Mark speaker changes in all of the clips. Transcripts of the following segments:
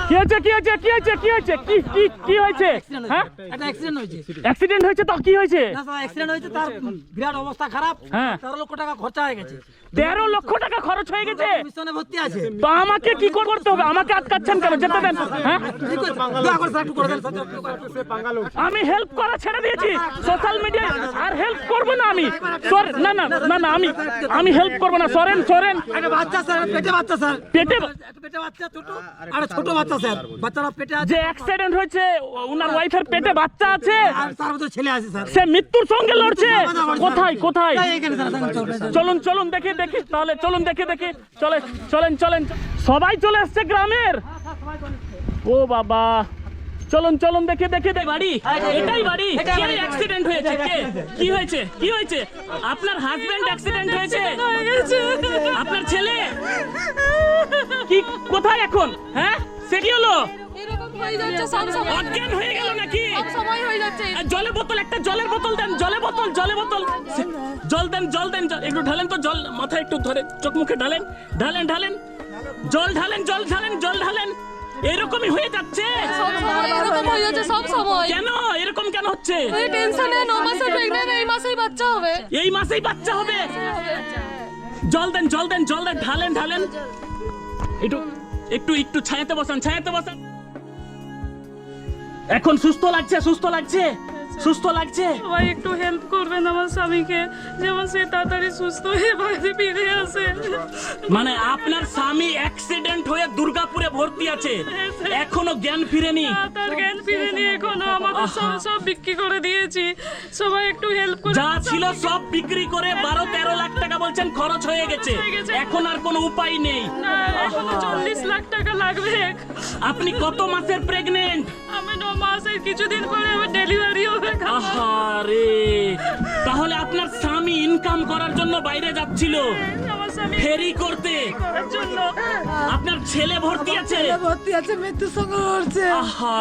Speaker 1: কি হয়েছে কি হয়েছে কি হয়েছে কি হয়েছে কি কি কি হয়েছে হ্যাঁ
Speaker 2: একটা অ্যাক্সিডেন্ট হয়েছে।
Speaker 1: অ্যাক্সিডেন্ট হয়েছে তো কি হয়েছে
Speaker 2: না স্যার অ্যাক্সিডেন্ট হয়েছে, তার বিরাট অবস্থা খারাপ।
Speaker 1: হ্যাঁ
Speaker 2: 13 লক্ষ টাকা খরচা হয়ে গেছে।
Speaker 1: 13 লক্ষ টাকা খরচ হয়ে গেছে
Speaker 2: মিশনে ভর্তি আছে।
Speaker 1: তো আমাকে কি করতে হবে আমাকে আটকাচ্ছেন কেন যেতে দেন হ্যাঁ
Speaker 2: দয়া করে স্যার একটু করে দেন স্যার।
Speaker 1: আমি হেল্প করা ছেড়ে দিয়েছি সোশ্যাল মিডিয়ায় আর হেল্প করব না আমি না না না না আমি হেল্প করব না সরেন সরেন
Speaker 2: একটা বাচ্চা স্যার, পেটে বাচ্চা স্যার,
Speaker 1: পেটে
Speaker 2: পেটে বাচ্চা ছোট, আর ছোট বাচ্চা স্যার, বাচ্চারা পেটে আছে।
Speaker 1: যে অ্যাক্সিডেন্ট হয়েছে ওনার ওয়াইফের পেটে বাচ্চা আছে
Speaker 2: আর তার মধ্যে ছেলে আছে স্যার।
Speaker 1: সে মৃত্যুর সঙ্গে লড়ছে কোথায় কোথায়
Speaker 2: এইখানে স্যার,
Speaker 1: চলুন চলুন দেখি দেখি তাহলে চলুন দেখি দেখি চলে চলেন চলেন সবাই চলে আসছে গ্রামের ও বাবা চলুন চলুন দেখে দেখে বাড়ি এটাই বাড়ি কে অ্যাক্সিডেন্ট হয়েছে কে কি হয়েছে কি হয়েছে আপনার হাজবেন্ড অ্যাক্সিডেন্ট হয়েছে আপনার ছেলে কি কোথায় এখন হ্যাঁ সে কি হলো
Speaker 3: এরকম হয়ে যাচ্ছে সব সময়,
Speaker 1: অজ্ঞান হয়ে গেল নাকি
Speaker 3: সব সময় হয়ে যাচ্ছে।
Speaker 1: আর জলের বোতল একটা জলের বোতল দেন জলের বোতল জল দেন একটু ঢালেন তো জল মাথায় একটু ধরে চোখ মুখে ঢালেন ঢালেন ঢালেন জল ঢালেন এরকমই হয়ে যাচ্ছে
Speaker 3: সব সময় এরকম হয়ে যাচ্ছে সব সময়।
Speaker 1: কেন এরকম কেন হচ্ছে
Speaker 3: এই টেনশনে 9 মাসের প্রেগন্যান্ট, এই মাসেই বাচ্চা হবে।
Speaker 1: এই মাসেই বাচ্চা হবে জল দেন ঢালেন একটু একটু একটু ছায়াতে বসান এখন সুস্থ লাগছে
Speaker 4: সবাই একটু হেল্প করবেন আমার স্বামীকে, যেমন সে তাড়াতাড়ি সুস্থ হয়ে বাড়িতে ফিরে আসে।
Speaker 1: মানে আপনার স্বামী অ্যাক্সিডেন্ট হয়ে দুর্গাপুরে ভর্তি আছে এখনো জ্ঞান ফিরেনি
Speaker 4: তার জ্ঞান ফিরেনি এখনো, আমাদের সব বিক্রি করে দিয়েছি, সবাই একটু হেল্প করে।
Speaker 1: যা ছিল সব বিক্রি করে 12-13 লাখ টাকা বলছেন খরচ হয়ে গেছে এখন আর কোনো উপায় নেই
Speaker 4: না, এখন 40 লাখ টাকা লাগবে।
Speaker 1: আপনি কত মাসের প্রেগনেন্ট
Speaker 4: আমি 9 মাসের কিছুদিন পরে আমার ডেলিভারি হবে।
Speaker 1: আহারে তাহলে আপনার স্বামী ইনকাম করার জন্য বাইরে যাচ্ছিল
Speaker 4: আমার স্বামী
Speaker 1: ফেরি করতে
Speaker 4: করার জন্য।
Speaker 1: আপনার ছেলে ভর্তি আছে
Speaker 5: ভর্তি আছে, মৃত্যুর সঙ্গে লড়ছে।
Speaker 1: আহা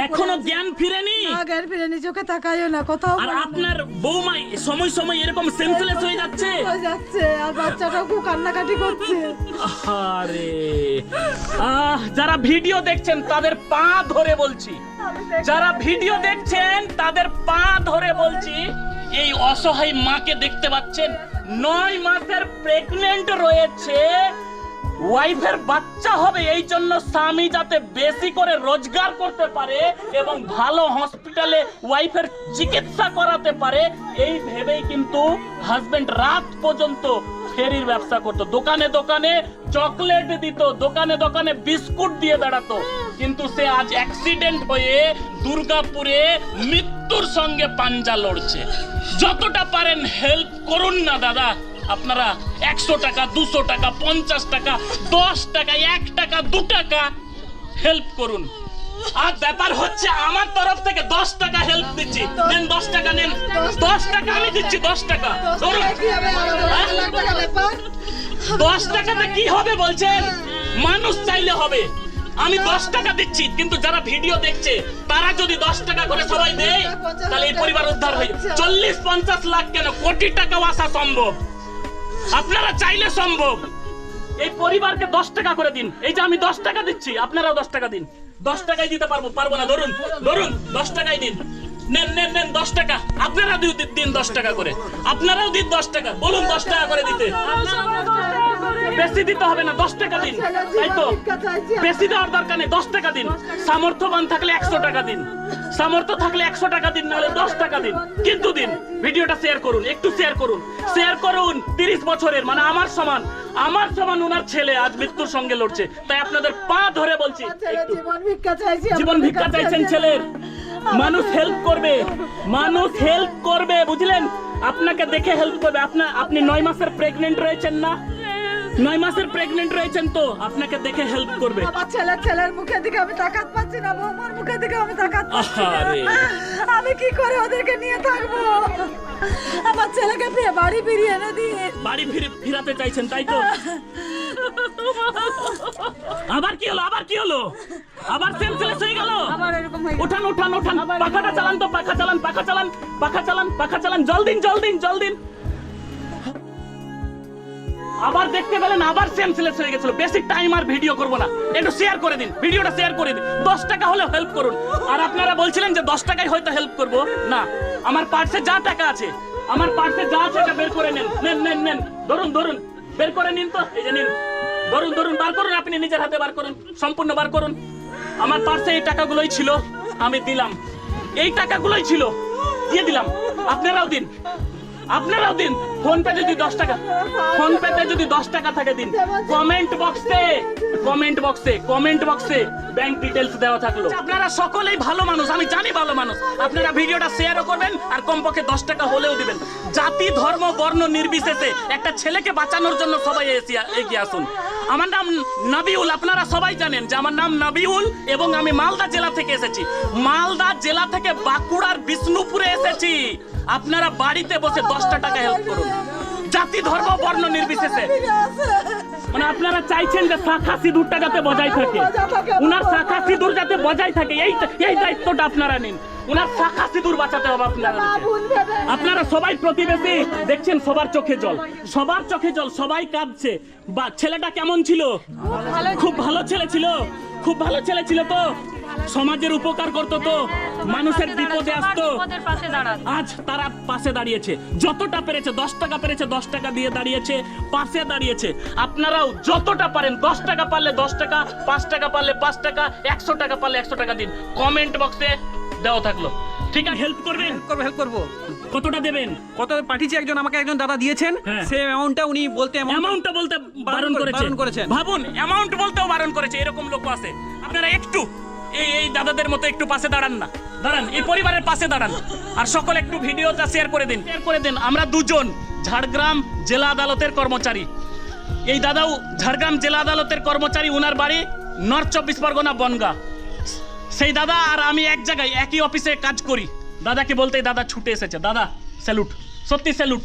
Speaker 1: এখনো জ্ঞান ফিরেনি
Speaker 5: জ্ঞান ফিরেনি, চোখে তাকাইও না, কোথাও
Speaker 1: আর আপনার বৌমা সময় এরকম সেন্সলেস হয়ে যাচ্ছে
Speaker 5: হয়ে যাচ্ছে, আর বাচ্চাটাও খুব কান্নাকাটি করছে।
Speaker 1: আরে যারা ভিডিও দেখছেন তাদের পা ধরে বলছি এই অসহায় মাকে দেখতে পাচ্ছেন 9 মাসের প্রেগন্যান্ট রয়েছে ওয়াইফের বাচ্চা হবে এই জন্য স্বামী যাতে বেশি করে রোজগার করতে পারে এবং ভালো হসপিটালে ওয়াইফের চিকিৎসা করাতে পারে এই ভেবেই কিন্তু হাজবেন্ড রাত পর্যন্ত ফেরির ব্যবসা করতো, দোকানে দোকানে চকলেট দিত, দোকানে দোকানে বিস্কুট দিয়ে বেড়াতো, কিন্তু সে আজ অ্যাক্সিডেন্ট হয়ে দুর্গাপুরে মৃত্যুর সঙ্গে পাঞ্জা লড়ছে। যতটা পারেন হেল্প করুন না দাদা, আপনারা 100 টাকা 200 টাকা 50 টাকা 10 টাকা 1 টাকা 2 টাকা হেল্প করুন। আর ব্যাপার হচ্ছে আমার তরফ থেকে 10 টাকা হেল্প দিচ্ছি, নেন 10 টাকা নেন, 10 টাকা আমি দিচ্ছি, 10 টাকা ধরুন। 10 টাকাতে কি হবে বলছেন? মানুষ চাইলে হবে। আমি 10 টাকা দিচ্ছি, কিন্তু যারা ভিডিও দেখছে তারা যদি 10 টাকা করে সবাই দেয় তাহলে এই পরিবার উদ্ধার হয়ে 40-50 লাখ কেন কোটি টাকাও আসা সম্ভব। আপনারা চাইলে সম্ভব। এই পরিবারকে 10 টাকা করে দিন। এই যে আমি 10 টাকা দিচ্ছি, আপনারাও 10 টাকা দিন। 10 টাকাই দিতে পারবো না, ধরুন 10 টাকাই দিন, নেন 10 টাকা। আপনারা দিন 10 টাকা করে, আপনারাও দিন 10 টাকা, বলুন 10 টাকা করে দিতে। বেশি দিতে হবে না, 10 টাকা দিন, তাই তো? বেশি দেওয়ার দরকার নেই, 10 টাকা দিন। সামর্থ্যবান থাকলে 100 টাকা দিন, সামর্থ্য থাকলে 100 টাকা দিন, নাহলে 10 টাকা দিন, কিন্তু দিন। ভিডিওটা শেয়ার করুন, একটু শেয়ার করুন 30 বছরের, মানে আমার সমান ওনার ছেলে আজ মৃত্যুর সঙ্গে লড়ছে। তাই আপনাদের পা ধরে বলছি, একটু জীবন ভিক্ষা চাইছেন ছেলের, মানুষ হেল্প করবে, বুঝলেন? আপনাকে দেখে হেল্প করবে। আপনি 9 মাসের প্রেগনেন্ট রয়েছেন না? 9 মাসের প্রেগনেন্ট রয়েছেন তো আপনাকে দেখে হেল্প করবে।
Speaker 5: আমার ছেলের মুখের দিকে আমি তাকাত পাচ্ছি না, বৌমার মুখের দিকে আমি তাকাত পাচ্ছি না। আমি কি করে ওদেরকে নিয়ে থাকবো? আমার ছেলেকে বাড়ি ফিরিয়ে এনে দিন।
Speaker 1: বাড়ি ফিরাতে চাইছেন তাই তো? আবার কি হলো? আবার সেন্সলেস হয়ে গেল? উঠান, পাখাটা চালান তো, পাখা চালান, জল দিন। আবার দেখতে পেলেন আবার সেন্সলেস হয়ে গেছিল। বেশি টাইম আর ভিডিও করব না, একটু শেয়ার করে দিন, ভিডিওটা শেয়ার করে দিন। 10 টাকা হলে হেল্প করুন। আর আপনারা বলছিলেন যে 10 টাকায় হয়তো হেল্প করব না, আমার পার্সে যা টাকা আছে, আমার পার্সে যা আছে এটা বের করে নেন, নেন নেন নেন, ধরুন ধরুন, বের করে নিন তো, এই যে নিন, ধরুন ধরুন, বার করুন, আপনি নিজের হাতে বার করুন, সম্পূর্ণ বার করুন। আমার পার্সে এই টাকাগুলোই ছিল, আমি দিলাম, এই টাকাগুলোই ছিল, দিয়ে দিলাম। আপনারাও দিন, আপনারাও দিন। ফোন পে যদি 10 টাকা, ফোন পেতে যদি 10 টাকা থাকে দিন। কমেন্ট বক্সে ব্যাংক ডিটেইলস দেওয়া থাকলো। আপনারা সকলেই ভালো মানুষ, আমি জানি ভালো মানুষ। আপনারা ভিডিওটা শেয়ারও করবেন আর কমপক্ষে 10 টাকা হলেও দিবেন। জাতি ধর্ম বর্ণ নির্বিশেষে একটা ছেলেকে বাঁচানোর জন্য সবাই এগিয়ে আসুন। আমার নাম নবিউল, আপনারা সবাই জানেন যে আমার নাম নবিউল এবং আমি মালদা জেলা থেকে এসেছি। মালদা জেলা থেকে বাঁকুড়ার বিষ্ণুপুরে এসেছি। আপনারা বাড়িতে বসে 10 টাকা হেল্প করুন, জাতি ধর্ম বর্ণ নির্বিশেষে। মানে আপনারা চাইছেন যে শাখা সিঁদুরটা যাতে বজায় থাকে, উনার শাখা সিঁদুর যাতে বজায় থাকে, এই দায়িত্বটা আপনারা নিন। উনার শাখা সিঁদুর বাঁচাতে হবে আপনারা। আপনারা সবাই প্রতিবেশী, দেখছেন সবার চোখে জল, সবার চোখে জল, সবাই কাঁদছে। বা ছেলেটা কেমন ছিল? খুব ভালো ছেলে ছিল, খুব ভালো ছেলে ছিল তো, সমাজের উপকার করতো তো, মানুষের বিপদে আসতো। আজ তারা পাশে দাঁড়িয়েছে, যতটা পেরেছে, 10 টাকা পেরেছে 10 টাকা দিয়ে দাঁড়িয়েছে, পাশে দাঁড়িয়েছে। আপনারাও যতটা পারেন, 10 টাকা পারলে 10 টাকা, 5 টাকা পারলে 5 টাকা, 100 টাকা পারলে 100 টাকা দিন। কমেন্ট বক্সে দেওয়া থাকলো, ঠিক আছে? হেল্প করবেন,
Speaker 2: হেল্প করবো।
Speaker 1: কতটা দেবেন?
Speaker 2: কত পাঠিয়েছি, আমাকে একজন দাদা দিয়েছেন,
Speaker 1: হ্যাঁ।
Speaker 2: সেই অ্যামাউন্টটা উনি বলতে
Speaker 1: অ্যামাউন্টটা বলতে বারণ করেছেন। ভাবুন, অ্যামাউন্ট বলতেও বারণ করেছে, এরকম লোক আছে। আপনারা একটু এই দাদাদের মতো একটু পাশে দাঁড়ান না, দাঁড়ান, এই পরিবারের পাশে দাঁড়ান। আর সকলে একটু ভিডিওটা শেয়ার করে দিন। আমরা দুজন ঝাড়গ্রাম জেলা আদালতের কর্মচারী। এই দাদাও ঝাড়গ্রাম জেলা আদালতের কর্মচারী, উনার বাড়ি নর্থ 24 পরগনা বনগা। সেই দাদা আর আমি এক জায়গায় একই অফিসে কাজ করি। দাদাকে বলতেই দাদা ছুটে এসেছে। দাদা স্যালুট, সত্যি স্যালুট।